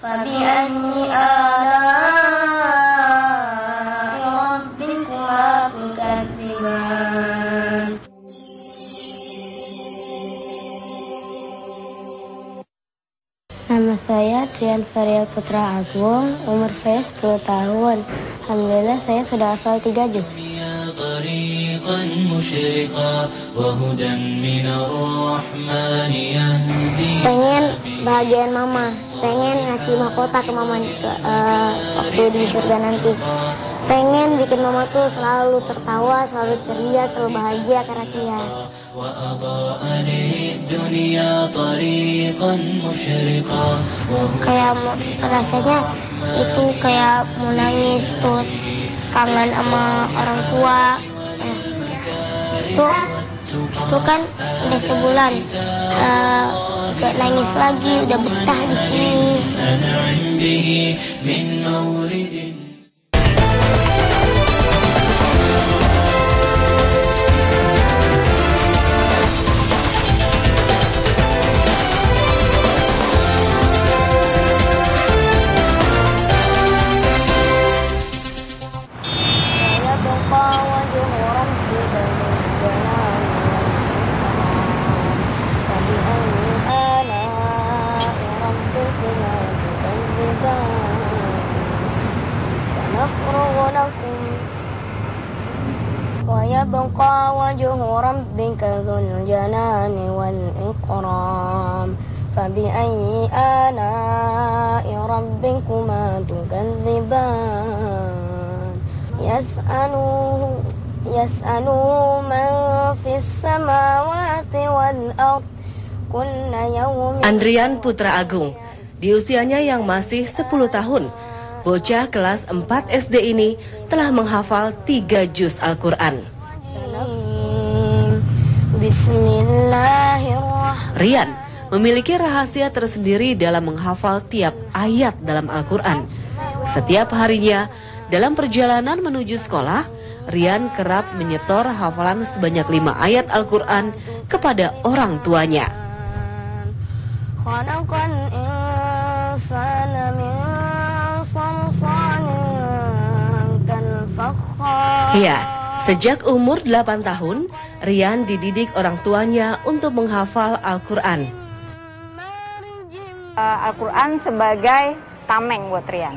فبأي آلاء ربكما تكذبان. Nama saya Drian Varia Putra Agung, umur saya 10 tahun. Alhamdulillah saya sudah hafal 3 juz. Pengen bahagian mama, pengen ngasih mahkota ke mama waktu di surga nanti. Pengen bikin mama tuh selalu tertawa, selalu ceria, selalu bahagia karena dia. Kayak rasanya itu kayak mau nangis tuh, kangen sama orang tua. Itu kan udah sebulan gak nangis lagi, udah betah di sini. ويبقى وجه ربك ذو الجلال والإكرام فبأي آلاء ربكما تكذبان يسأله من في السماوات والأرض كل يوم. Andrian Putra Agung, di usianya yang masih 10 tahun, bocah kelas 4 SD ini telah menghafal 3 juz Al-Quran. Rian memiliki rahasia tersendiri dalam menghafal tiap ayat dalam Al-Quran. Setiap harinya, dalam perjalanan menuju sekolah, Rian kerap menyetor hafalan sebanyak 5 ayat Al-Quran kepada orang tuanya. Ya, sejak umur 8 tahun, Rian dididik orang tuanya untuk menghafal Al-Quran. Al-Quran sebagai tameng buat Rian.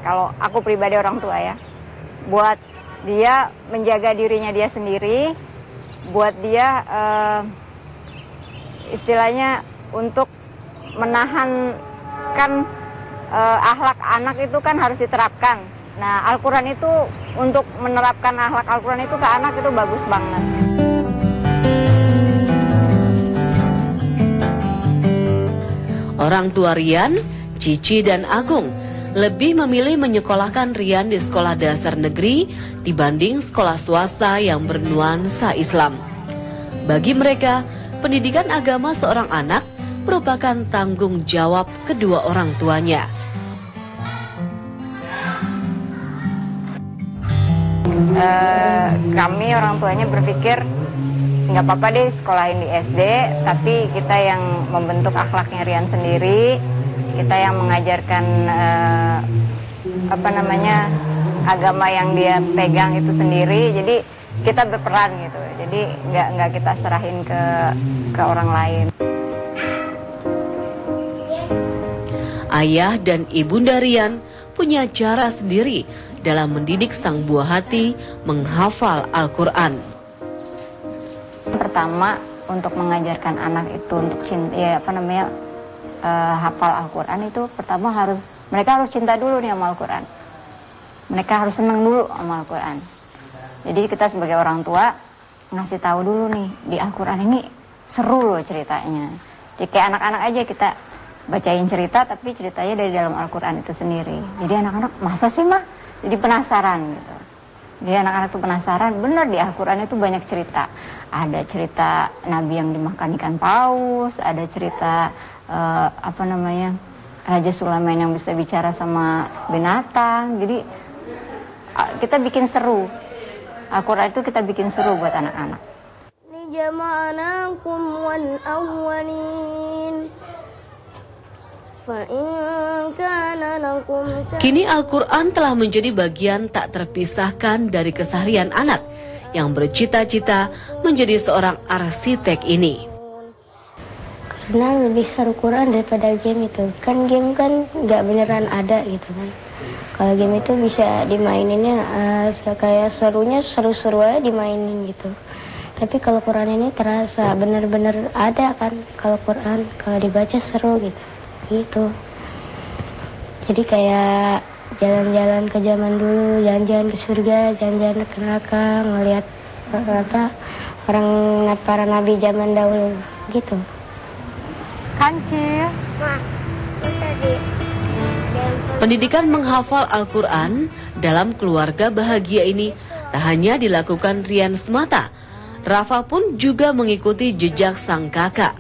Kalau aku pribadi orang tua ya, buat dia menjaga dirinya dia sendiri, buat dia istilahnya untuk menahan kan akhlak anak itu kan harus diterapkan. Nah, Al-Quran itu untuk menerapkan akhlak Al-Quran itu ke anak itu bagus banget. Orang tua Rian, Cici dan Agung lebih memilih menyekolahkan Rian di sekolah dasar negeri dibanding sekolah swasta yang bernuansa Islam. Bagi mereka, pendidikan agama seorang anak merupakan tanggung jawab kedua orang tuanya. Kami orang tuanya berpikir nggak apa-apa deh sekolahin di SD, tapi kita yang membentuk akhlaknya Rian sendiri, kita yang mengajarkan agama yang dia pegang itu sendiri, jadi kita berperan gitu, jadi nggak kita serahin ke orang lain. Ayah dan ibunda Rian punya cara sendiri dalam mendidik sang buah hati menghafal Al-Quran. Pertama, untuk mengajarkan anak itu untuk hafal Al-Quran itu pertama mereka harus cinta dulu nih sama Al-Quran. Mereka harus senang dulu sama Al-Quran. Jadi kita sebagai orang tua ngasih tahu dulu nih, di Al-Quran ini seru loh ceritanya. Jadi kayak anak-anak aja kita bacain cerita, tapi ceritanya dari dalam Al-Quran itu sendiri. Jadi anak-anak, masa sih mah? Jadi penasaran gitu. Jadi anak-anak tuh penasaran, benar di Al-Quran itu banyak cerita. Ada cerita Nabi yang dimakan ikan paus, ada cerita Raja Sulaiman yang bisa bicara sama binatang. Jadi kita bikin seru. Al-Quran itu kita bikin seru buat anak-anak. فإن Kini Al-Quran telah menjadi bagian tak terpisahkan dari keseharian anak yang bercita-cita menjadi seorang arsitek ini. Karena lebih seru Quran daripada game itu. Kan game kan nggak beneran ada gitu kan. Kalau game itu bisa dimaininnya kayak serunya seru-seru aja dimainin gitu. Tapi kalau Quran ini terasa bener-bener ada kan. Kalau Quran kalau dibaca seru gitu. Gitu. Jadi kayak jalan-jalan ke zaman dulu, jalan-jalan ke surga, jalan-jalan ke neraka, ngelihat para nabi zaman dahulu gitu. Kancil. Pendidikan menghafal Al-Quran dalam keluarga bahagia ini tak hanya dilakukan Rian semata. Rafa pun juga mengikuti jejak sang kakak.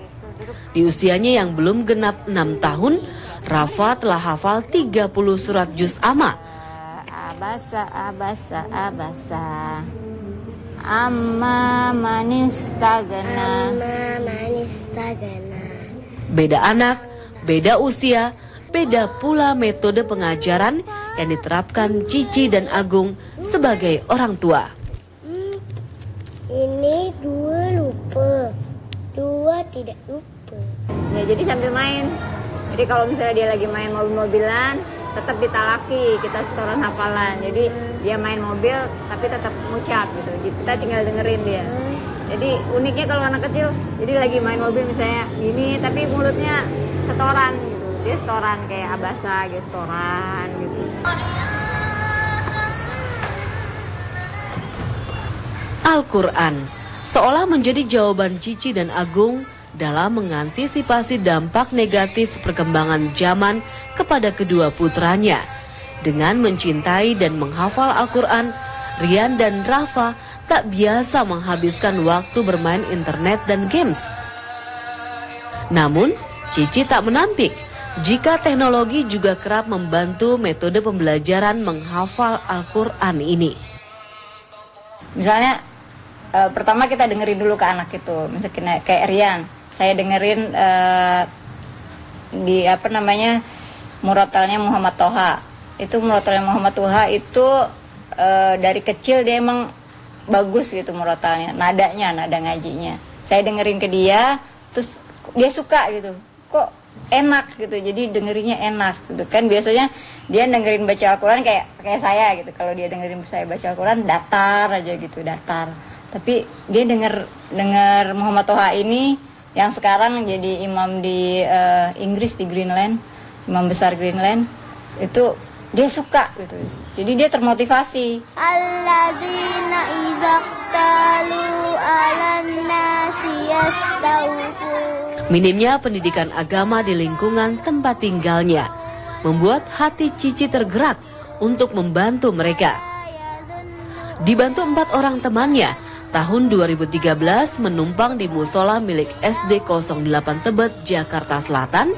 Di usianya yang belum genap 6 tahun, Rafa telah hafal 30 surat juz amma. Abasa, abasa, abasa. Amma manistagna. Beda anak, beda usia, beda pula metode pengajaran yang diterapkan Cici dan Agung sebagai orang tua. Ini 2 lupa, 2 tidak lupa. Ya, jadi sambil main. Jadi kalau misalnya dia lagi main mobil-mobilan, tetap ditalaki, kita setoran hafalan. Jadi dia main mobil tapi tetap ngucap gitu. Jadi kita tinggal dengerin dia. Jadi uniknya kalau anak kecil, jadi lagi main mobil misalnya gini, tapi mulutnya setoran gitu. Dia setoran kayak abasa, gitu, setoran gitu. Al-Quran seolah menjadi jawaban Cici dan Agung dalam mengantisipasi dampak negatif perkembangan zaman kepada kedua putranya. Dengan mencintai dan menghafal Al-Quran, Rian dan Rafa tak biasa menghabiskan waktu bermain internet dan games. Namun, Cici tak menampik jika teknologi juga kerap membantu metode pembelajaran menghafal Al-Quran ini. Misalnya, pertama kita dengerin dulu ke anak itu, misalnya kayak Rian. Saya dengerin di murotalnya Muhammad Toha. Itu murotalnya Muhammad Toha itu dari kecil dia emang bagus gitu murotalnya, nada ngajinya. Saya dengerin ke dia, terus dia suka gitu. Kok enak gitu, jadi dengerinnya enak gitu kan. Biasanya dia dengerin baca Al-Quran kayak saya gitu. Kalau dia dengerin saya baca Al-Quran datar aja gitu, datar. Tapi dia denger Muhammad Toha ini yang sekarang jadi imam di Inggris, di Greenland, imam besar Greenland, itu dia suka gitu. Jadi dia termotivasi. Alladzina izaqtalu 'alan nasi yastawfun. Minimnya pendidikan agama di lingkungan tempat tinggalnya membuat hati Cici tergerak untuk membantu mereka. Dibantu 4 orang temannya, tahun 2013 menumpang di musola milik SD 08 Tebet, Jakarta Selatan,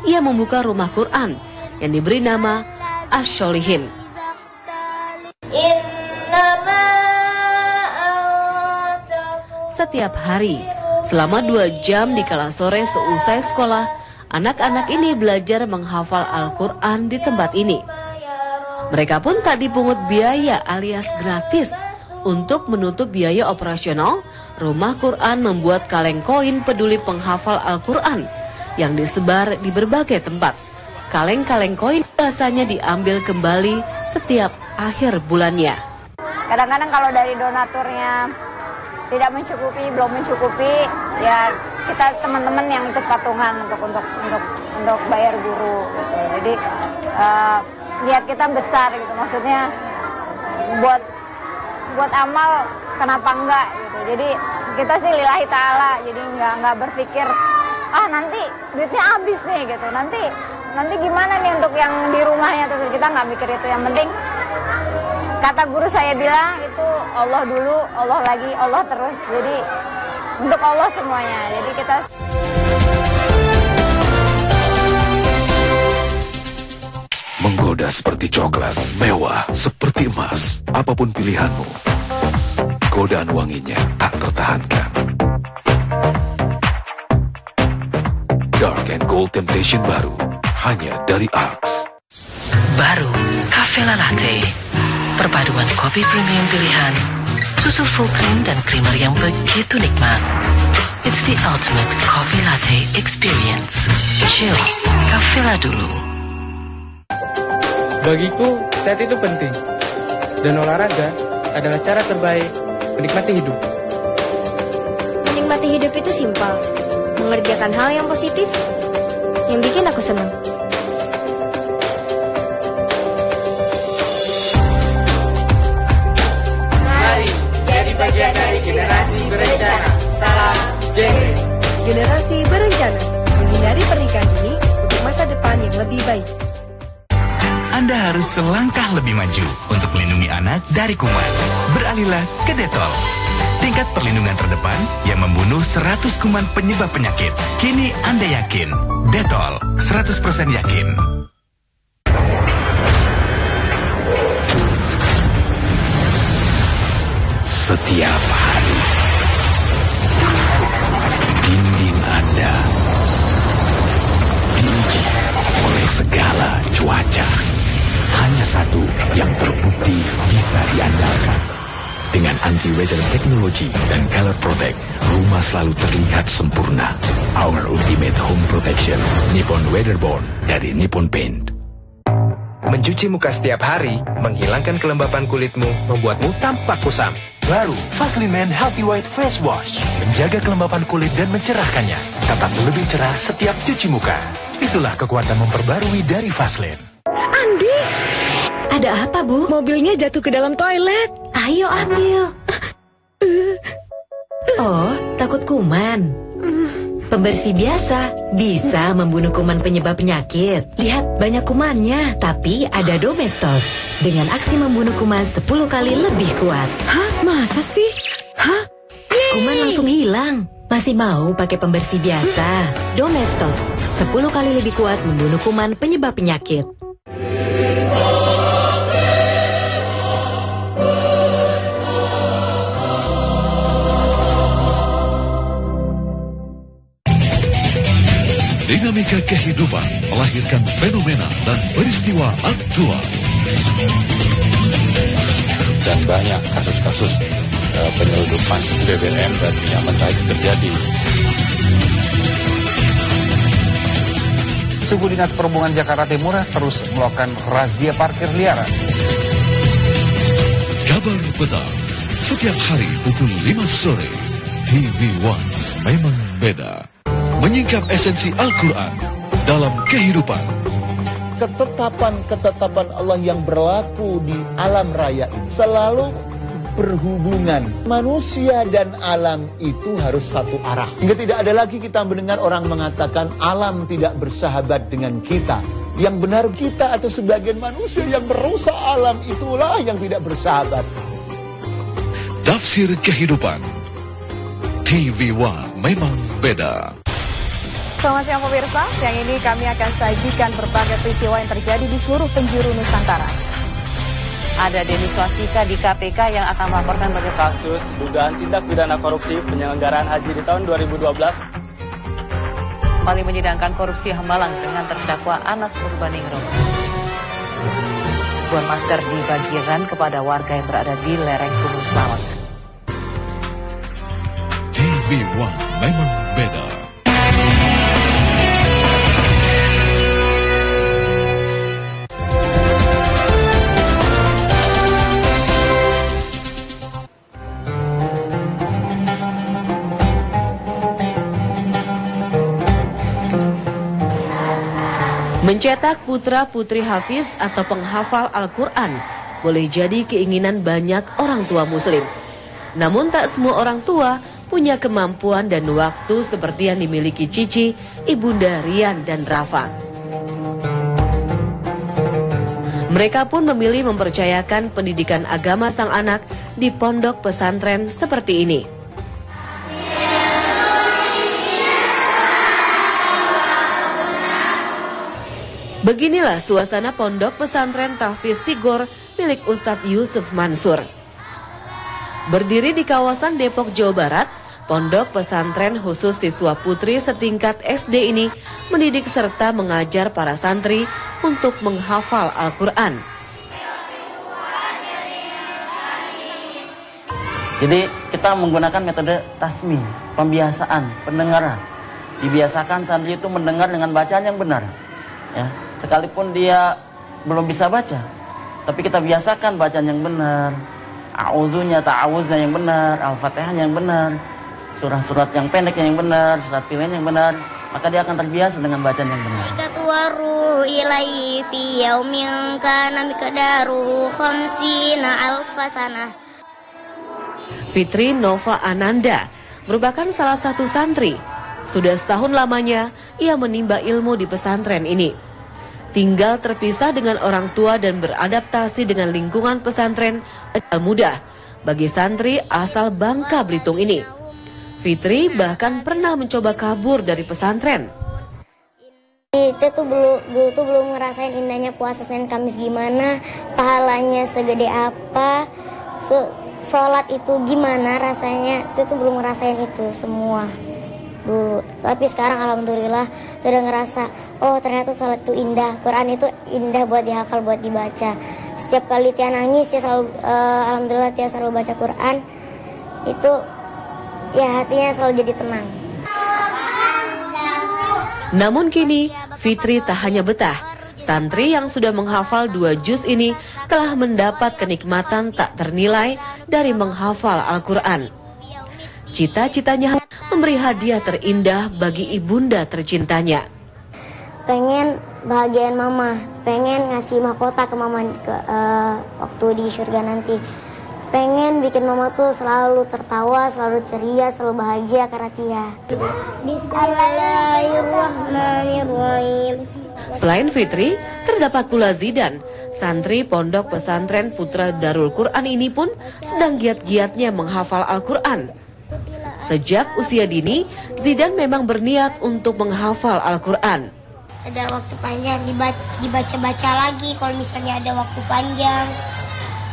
ia membuka rumah Quran yang diberi nama Asy-Sholihin. Setiap hari, selama 2 jam di kala sore seusai sekolah, anak-anak ini belajar menghafal Al-Quran di tempat ini. Mereka pun tak dipungut biaya alias gratis. Untuk menutup biaya operasional, rumah Quran membuat kaleng koin peduli penghafal Al-Quran yang disebar di berbagai tempat. Kaleng-kaleng koin biasanya diambil kembali setiap akhir bulannya. Kadang-kadang kalau dari donaturnya tidak mencukupi, belum mencukupi, ya kita teman-teman yang ikut patungan untuk bayar guru gitu. Jadi lihat kita besar gitu, maksudnya buat amal kenapa enggak gitu. Jadi kita sih lillahi ta'ala, jadi nggak berpikir nanti duitnya habis nih gitu, nanti gimana nih untuk yang di rumahnya, terus kita nggak mikir itu. Yang penting kata guru saya bilang itu Allah dulu, Allah lagi, Allah terus. Jadi untuk Allah semuanya. Jadi kita menggoda seperti coklat, mewah seperti emas. Apapun pilihanmu, godaan wanginya tak tertahankan. Dark and Gold Temptation baru hanya dari Arx. Baru Cafela Latte. Perpaduan kopi premium pilihan, susu full cream dan creamer yang begitu nikmat. It's the ultimate coffee latte experience. Chill, Cafela dulu. Bagiku, sehat itu penting. Dan olahraga adalah cara terbaik menikmati hidup. Menikmati hidup itu simpel. Mengerjakan hal yang positif, yang bikin aku senang. Mari jadi bagian dari generasi berencana. Salam JG. Generasi berencana, menghindari pernikahan dini untuk masa depan yang lebih baik. Anda harus selangkah lebih maju untuk melindungi anak dari kuman. Beralihlah ke Dettol. Tingkat perlindungan terdepan yang membunuh 100 kuman penyebab penyakit. Kini Anda yakin. Dettol, 100% yakin. Setiap hari, dinding Anda diuji oleh segala cuaca. Hanya satu yang terbukti bisa diandalkan. Dengan anti-weather technology dan color protect, rumah selalu terlihat sempurna. Our ultimate home protection, Nippon Weatherborn dari Nippon Paint. Mencuci muka setiap hari, menghilangkan kelembapan kulitmu, membuatmu tampak kusam. Baru Vaseline Man Healthy White Face Wash menjaga kelembapan kulit dan mencerahkannya. Tampak lebih cerah setiap cuci muka. Itulah kekuatan memperbarui dari Vaseline. Andi, ada apa, Bu? Mobilnya jatuh ke dalam toilet. Ayo ambil. Oh, takut kuman. Pembersih biasa bisa membunuh kuman penyebab penyakit. Lihat, banyak kumannya, tapi ada Domestos dengan aksi membunuh kuman 10 kali lebih kuat. Hah? Masa sih? Hah? Kuman langsung hilang. Masih mau pakai pembersih biasa? Domestos 10 kali lebih kuat membunuh kuman penyebab penyakit. Dinamika kehidupan melahirkan fenomena dan peristiwa aktual. Dan banyak kasus-kasus penyeludupan BBM dan minyak mentah itu terjadi. Suku Dinas Perhubungan Jakarta Timur terus melakukan razia parkir liar. Kabar petang, setiap hari pukul 5 sore. TV One memang beda. Menyingkap esensi Al-Quran dalam kehidupan. Ketetapan-ketetapan Allah yang berlaku di alam raya ini selalu berhubungan. Manusia dan alam itu harus satu arah. Hingga tidak ada lagi kita mendengar orang mengatakan alam tidak bersahabat dengan kita. Yang benar kita atau sebagian manusia yang merusak alam itulah yang tidak bersahabat. Tafsir kehidupan. TV One memang beda. Selamat siang pemirsa, siang ini kami akan sajikan berbagai peristiwa yang terjadi di seluruh penjuru Nusantara. Ada Denny Swastika di KPK yang akan melaporkan bagaimana kasus dugaan tindak pidana korupsi penyelenggaraan haji di tahun 2012. Kembali menyidangkan korupsi Hambalang dengan terdakwa Anas Urbaningrum. Ribuan masker dibagikan kepada warga yang berada di lereng Gunung Selamat. TV One memang beda. Mencetak putra-putri hafiz atau penghafal Al-Quran boleh jadi keinginan banyak orang tua muslim. Namun tak semua orang tua punya kemampuan dan waktu seperti yang dimiliki Cici, Ibunda Rian dan Rafa. Mereka pun memilih mempercayakan pendidikan agama sang anak di pondok pesantren seperti ini. Beginilah suasana pondok pesantren Tahfiz Sigor milik Ustadz Yusuf Mansur. Berdiri di kawasan Depok, Jawa Barat, Pondok pesantren khusus siswa putri setingkat SD ini mendidik serta mengajar para santri untuk menghafal Al-Quran. Jadi kita menggunakan metode tasmi, pembiasaan, pendengaran. Dibiasakan santri itu mendengar dengan bacaan yang benar. Ya, sekalipun dia belum bisa baca, tapi kita biasakan bacaan yang benar. A'udzunya, ta'awuznya yang benar, Al-Fatihahnya yang benar, surah-surat yang pendek yang benar, surat pilihan yang benar, maka dia akan terbiasa dengan bacaan yang benar. Fitri Nova Ananda merupakan salah satu santri. Sudah setahun lamanya ia menimba ilmu di pesantren ini. Tinggal terpisah dengan orang tua dan beradaptasi dengan lingkungan pesantren adalah mudah bagi santri asal Bangka Belitung ini. Fitri bahkan pernah mencoba kabur dari pesantren. Itu tuh belum ngerasain indahnya puasa Senin Kamis gimana, pahalanya segede apa, sholat itu gimana rasanya, itu tuh belum ngerasain itu semua dulu. Tapi sekarang alhamdulillah sudah ngerasa, oh ternyata sholat itu indah, Quran itu indah buat dihafal, buat dibaca. Setiap kali Tia nangis, ya selalu alhamdulillah Tia selalu baca Quran, itu ya hatinya selalu jadi tenang. Namun kini Fitri tak hanya betah. Santri yang sudah menghafal 2 juz ini telah mendapat kenikmatan tak ternilai dari menghafal Al-Quran. Cita-citanya memberi hadiah terindah bagi ibunda tercintanya. Pengen bahagiain mama, pengen ngasih mahkota ke mama waktu di surga nanti. Pengen bikin mama tuh selalu tertawa, selalu ceria, selalu bahagia karena Tia. Bismillahirrahmanirrahim. Selain Fitri, terdapat pula Zidan. Santri pondok pesantren Putra Darul Quran ini pun sedang giat-giatnya menghafal Al-Quran. Sejak usia dini, Zidan memang berniat untuk menghafal Al-Quran. Ada waktu panjang dibaca-baca lagi kalau misalnya ada waktu panjang.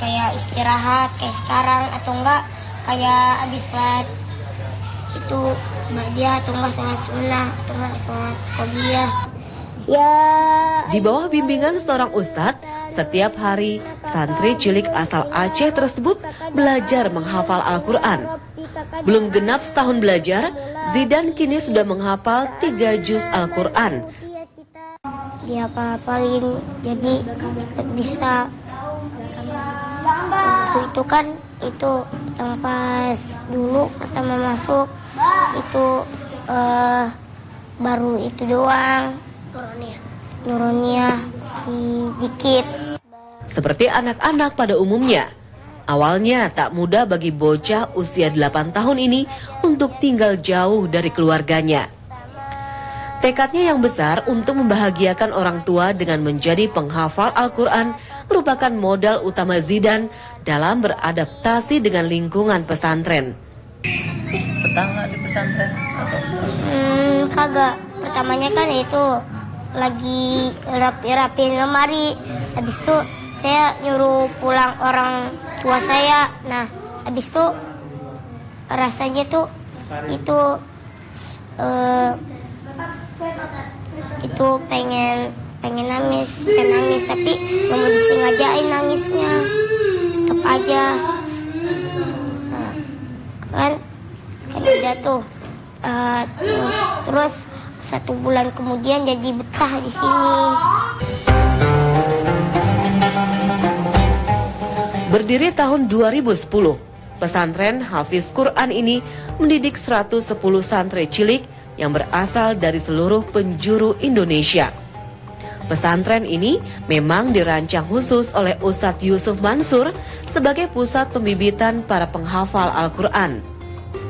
Kayak istirahat, kayak sekarang, atau enggak kayak habis sholat itu ba'diyah, atau enggak sholat sunnah, atau enggak sholat qobliyah. Di bawah bimbingan seorang ustadz, setiap hari santri cilik asal Aceh tersebut belajar menghafal Al-Quran. Belum genap setahun belajar, Zidan kini sudah menghafal 3 juz Al-Quran. Dia hafalin, jadi cepat bisa. Itu kan itu yang pas dulu pertama masuk itu baru itu doang. Nurunnya sedikit. Seperti anak-anak pada umumnya, awalnya tak mudah bagi bocah usia 8 tahun ini untuk tinggal jauh dari keluarganya. Tekadnya yang besar untuk membahagiakan orang tua dengan menjadi penghafal Al-Quran merupakan modal utama Zidan dalam beradaptasi dengan lingkungan pesantren. Betah nggak di pesantren? Kagak. Pertamanya kan itu lagi rapi-rapiin lemari. Habis itu saya nyuruh pulang orang tua saya. Nah, habis itu rasanya tuh itu pengen nangis, tapi nggak mau disengajain nangisnya, tetap aja. Nah, kan udah tuh, terus 1 bulan kemudian jadi betah di sini. Berdiri tahun 2010, pesantren Hafiz Quran ini mendidik 110 santri cilik yang berasal dari seluruh penjuru Indonesia. Pesantren ini memang dirancang khusus oleh Ustadz Yusuf Mansur sebagai pusat pembibitan para penghafal Al-Quran.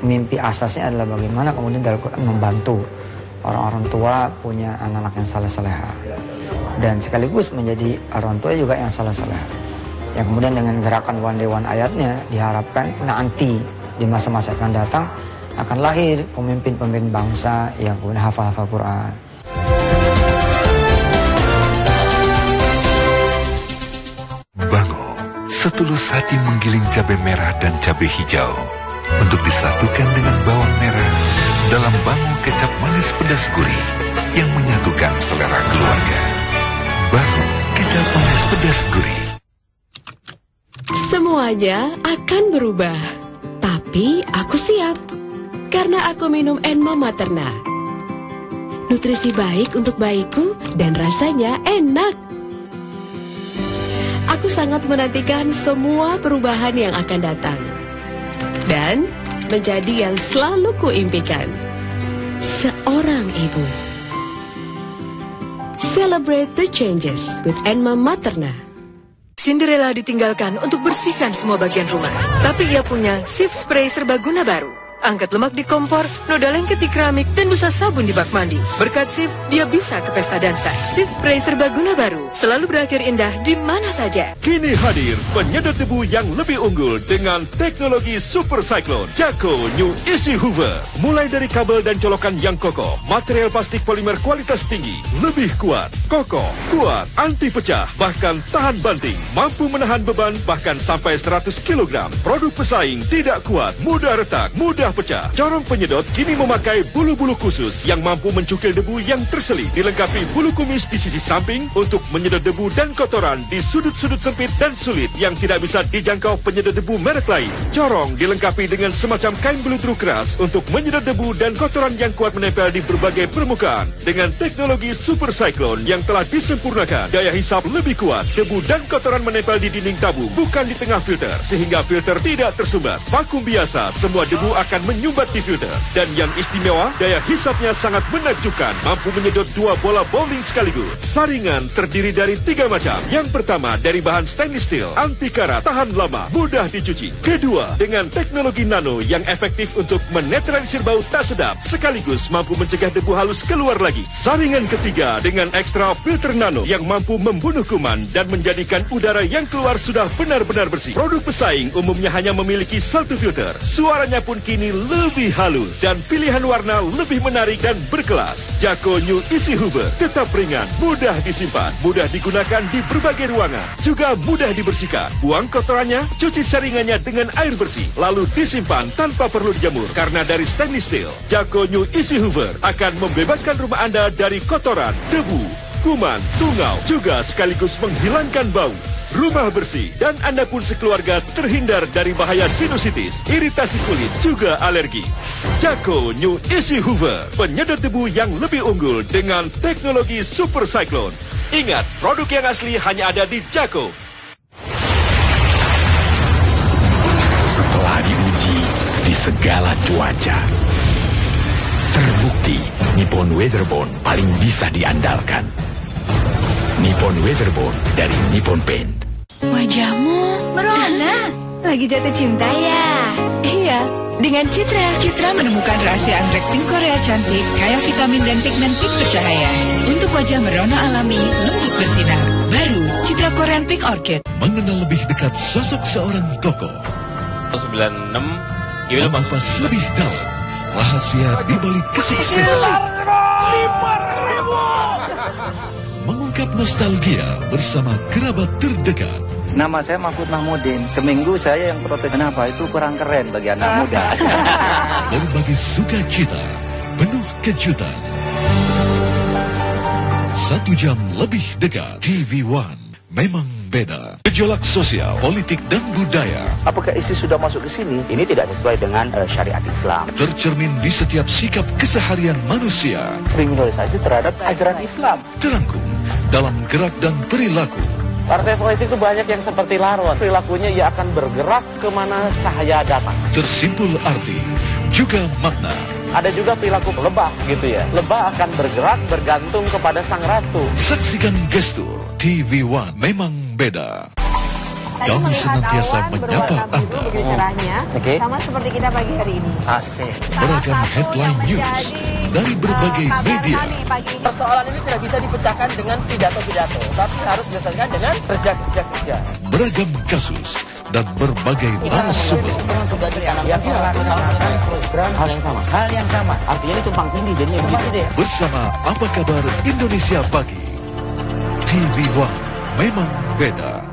Mimpi asasnya adalah bagaimana kemudian Al-Quran membantu orang-orang tua punya anak-anak yang saleh-saleha, dan sekaligus menjadi orang tua juga yang saleh-saleha, yang kemudian dengan gerakan one day one ayatnya diharapkan nanti di masa-masa akan datang akan lahir pemimpin-pemimpin bangsa yang kemudian hafal-hafal Quran. Bango, setulus hati menggiling cabai merah dan cabai hijau. untuk disatukan dengan bawang merah dalam bambu kecap manis pedas gurih yang menyatukan selera keluarga. Baru kecap manis pedas gurih. Semuanya akan berubah, tapi aku siap karena aku minum Enma Materna. Nutrisi baik untuk bayiku dan rasanya enak. Aku sangat menantikan semua perubahan yang akan datang dan menjadi yang selalu kuimpikan, seorang ibu. Celebrate the changes with Enma Materna. Cinderella ditinggalkan untuk bersihkan semua bagian rumah, tapi ia punya Cif Spray serbaguna baru. Angkat lemak di kompor, noda lengket di keramik, dan busa sabun di bak mandi. Berkat Cif, dia bisa ke pesta dansa. Cif Spray serbaguna baru, selalu berakhir indah di mana saja. Kini hadir penyedot debu yang lebih unggul dengan teknologi Super Cyclone Jacko New Easy Hoover. Mulai dari kabel dan colokan yang kokoh, material plastik polimer kualitas tinggi, lebih kuat, kokoh, kuat, anti pecah, bahkan tahan banting, mampu menahan beban bahkan sampai 100 kg. Produk pesaing tidak kuat, mudah retak, mudah pecah. Corong penyedot kini memakai bulu-bulu khusus yang mampu mencukil debu yang terselip, dilengkapi bulu kumis di sisi samping untuk menyedot debu dan kotoran di sudut-sudut sempit dan sulit yang tidak bisa dijangkau penyedot debu merek lain. Corong dilengkapi dengan semacam kain beludru keras untuk menyedot debu dan kotoran yang kuat menempel di berbagai permukaan. Dengan teknologi Super Cyclone yang telah disempurnakan, daya hisap lebih kuat, debu dan kotoran menempel di dinding tabung, bukan di tengah filter, sehingga filter tidak tersumbat. Vakum biasa, semua debu akan menyumbat di filter. Dan yang istimewa, daya hisapnya sangat menakjubkan, mampu menyedot 2 bola bowling sekaligus. Saringan terdiri dari 3 macam. Yang pertama dari bahan stainless steel, anti karat, tahan lama, mudah dicuci. Kedua, dengan teknologi nano yang efektif untuk menetralisir bau tak sedap, sekaligus mampu mencegah debu halus keluar lagi. Saringan ketiga dengan ekstra filter nano yang mampu membunuh kuman dan menjadikan udara yang keluar sudah benar-benar bersih. Produk pesaing umumnya hanya memiliki 1 filter. Suaranya pun kini lebih halus dan pilihan warna lebih menarik dan berkelas. Jacko New Easy Hoover tetap ringan, mudah disimpan, mudah digunakan di berbagai ruangan, juga mudah dibersihkan. Buang kotorannya, cuci saringannya dengan air bersih, lalu disimpan tanpa perlu dijemur. Karena dari stainless steel, Jacko New Easy Hoover akan membebaskan rumah Anda dari kotoran, debu, kuman, tungau, juga sekaligus menghilangkan bau. Rumah bersih dan Anda pun sekeluarga terhindar dari bahaya sinusitis, iritasi kulit, juga alergi. Jacko New Easy Hoover, penyedot debu yang lebih unggul dengan teknologi Super Cyclone. Ingat, produk yang asli hanya ada di Jacko. Setelah diuji di segala cuaca, terbukti Nippon Weatherbone paling bisa diandalkan. Nippon Weatherbone dari Nippon Paint. Wajahmu merona. Lagi jatuh cinta ya? Iya, dengan Citra. Citra menemukan rahasia anggrek pink Korea cantik, kaya vitamin dan pigmen pink bercahaya. Untuk wajah merona alami, lembut bersinar. Baru, Citra Korean Pink Orchid. Mengenal lebih dekat sosok seorang tokoh. 96 mengupas lebih dalam rahasia di balik kesuksesan. Mengungkap nostalgia bersama kerabat terdekat. Nama saya Mahfud Mahmudin. Seminggu saya yang protes, kenapa itu kurang keren bagi anak muda. Berbagi sukacita, penuh kejutan. 1 jam lebih dekat. TV One memang beda. Gejolak sosial, politik dan budaya. Apakah ISIS sudah masuk ke sini? Ini tidak sesuai dengan syariat Islam. Tercermin di setiap sikap keseharian manusia. Kriminalisasi terhadap ajaran Islam. Terangkum dalam gerak dan perilaku. Partai politik itu banyak yang seperti laron. Perilakunya ia akan bergerak kemana cahaya datang. Tersimpul arti, juga makna. Ada juga perilaku lebah gitu ya. Lebah akan bergerak bergantung kepada sang ratu. Saksikan gestur TV One memang beda. Kami senantiasa menyapa Anda. Sama seperti kita pagi hari ini. Asik. Beragam headline news dari berbagai media. Persoalan ini tidak bisa dipecahkan dengan pidato-pidato, tapi harus diselesaikan dengan kerja. Beragam kasus dan berbagai narasumber. Hal yang sama. Artinya ini tumpang tindih jadinya begitu deh. Bersama Apa Kabar Indonesia Pagi. TV One memang beda.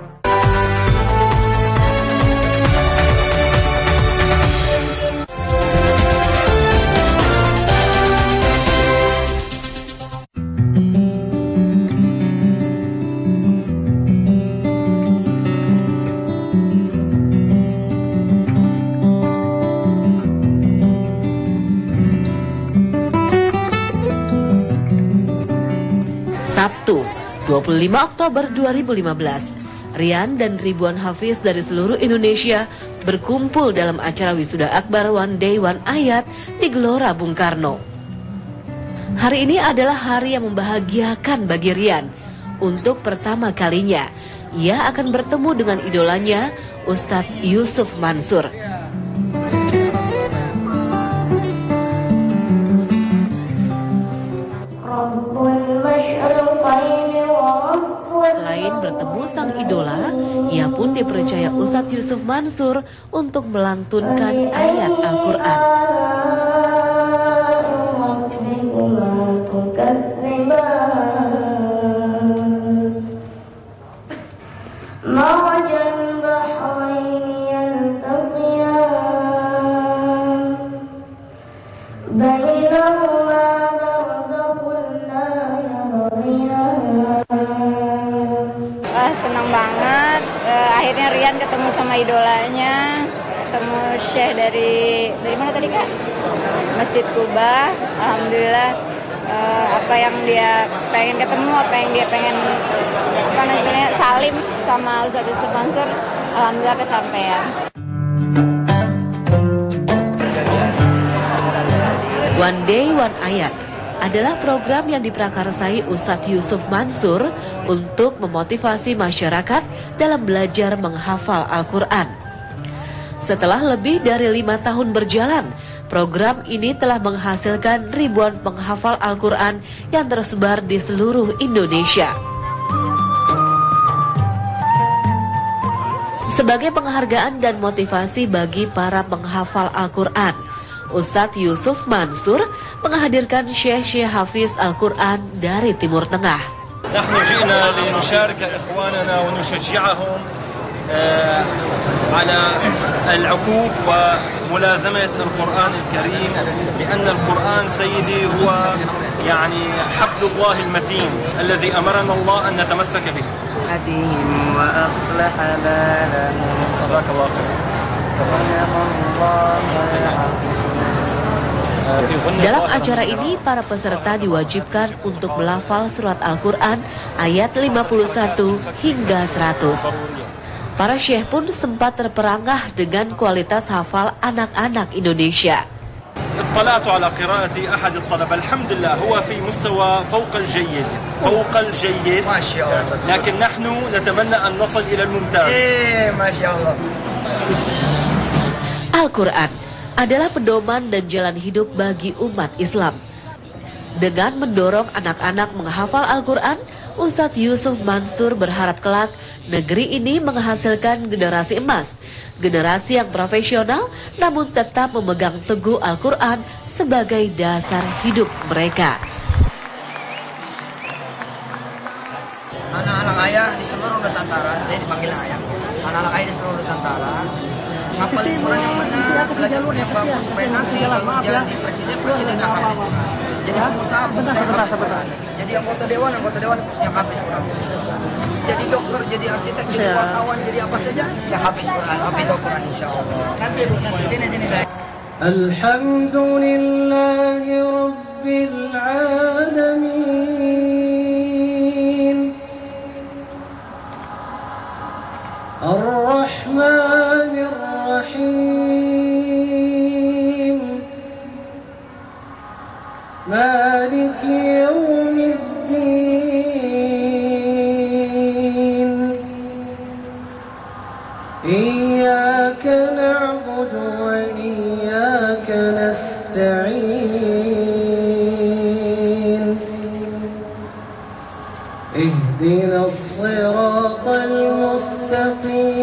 Sabtu, 25 Oktober 2015. Rian dan ribuan hafiz dari seluruh Indonesia berkumpul dalam acara wisuda akbar One Day One Ayat di Gelora Bung Karno. Hari ini adalah hari yang membahagiakan bagi Rian. Untuk pertama kalinya, ia akan bertemu dengan idolanya, Ustadz Yusuf Mansur. Selain bertemu sang idola, ia pun dipercaya Ustadz Yusuf Mansur untuk melantunkan ayat Al-Quran. Senang banget, akhirnya Rian ketemu sama idolanya, ketemu Syekh dari mana tadi Kak? Masjid Kuba. Alhamdulillah apa yang dia pengen ketemu, apa yang dia pengen salim sama Ustadz Yusuf Mansur, alhamdulillah kesampaian. One Day One Ayat adalah program yang diprakarsai Ustadz Yusuf Mansur untuk memotivasi masyarakat dalam belajar menghafal Al-Quran. Setelah lebih dari 5 tahun berjalan, program ini telah menghasilkan ribuan penghafal Al-Quran yang tersebar di seluruh Indonesia. Sebagai penghargaan dan motivasi bagi para penghafal Al-Quran, Ustadz Yusuf Mansur menghadirkan Syekh Hafiz Al-Quran dari Timur Tengah. نحن جئنا لنشارك إخواننا ونشجعهم على العكوف وملازمة القرآن الكريم لأن القرآن سيدي هو يعني حبل الله المتين الذي أمرنا الله أن نتمسك به. أديهم وأصلح بالهم. جزاك الله خير. Dalam acara ini, para peserta diwajibkan untuk melafal surat Al-Quran ayat 51 hingga 100. Para syekh pun sempat terperangah dengan kualitas hafal anak-anak Indonesia. اطلعت على قراءة أحد الطلبة الحمد لله هو في مستوى فوق الجيد ما شاء الله لكن نحن نتمنى أن نصل إلى الممتاز ما شاء الله. Al-Quran adalah pedoman dan jalan hidup bagi umat Islam. Dengan mendorong anak-anak menghafal Al-Quran, Ustadz Yusuf Mansur berharap kelak negeri ini menghasilkan generasi emas, generasi yang profesional namun tetap memegang teguh Al-Quran sebagai dasar hidup mereka. Anak-anak ayah di seluruh Nusantara, saya dipanggil ayah. Anak-anak ayah di seluruh Nusantara ngapalin Quran yang benar, belajar yang bagus supaya nanti kalau jadi presiden yang hafal Quran. Jadi pengusaha jadi anggota dewan yang hafal Quran. Jadi dokter, jadi arsitek, jadi wartawan, jadi apa saja yang hafal Quran, hafal Quran insyaallah. Sini saya. Alhamdulillahi Rabbil Alamin Ar-Rahmanir Rahim Maliki Yawmiddin Iyyaka na'budu wa iyyaka nasta'in Ihdinas siratal mustaqim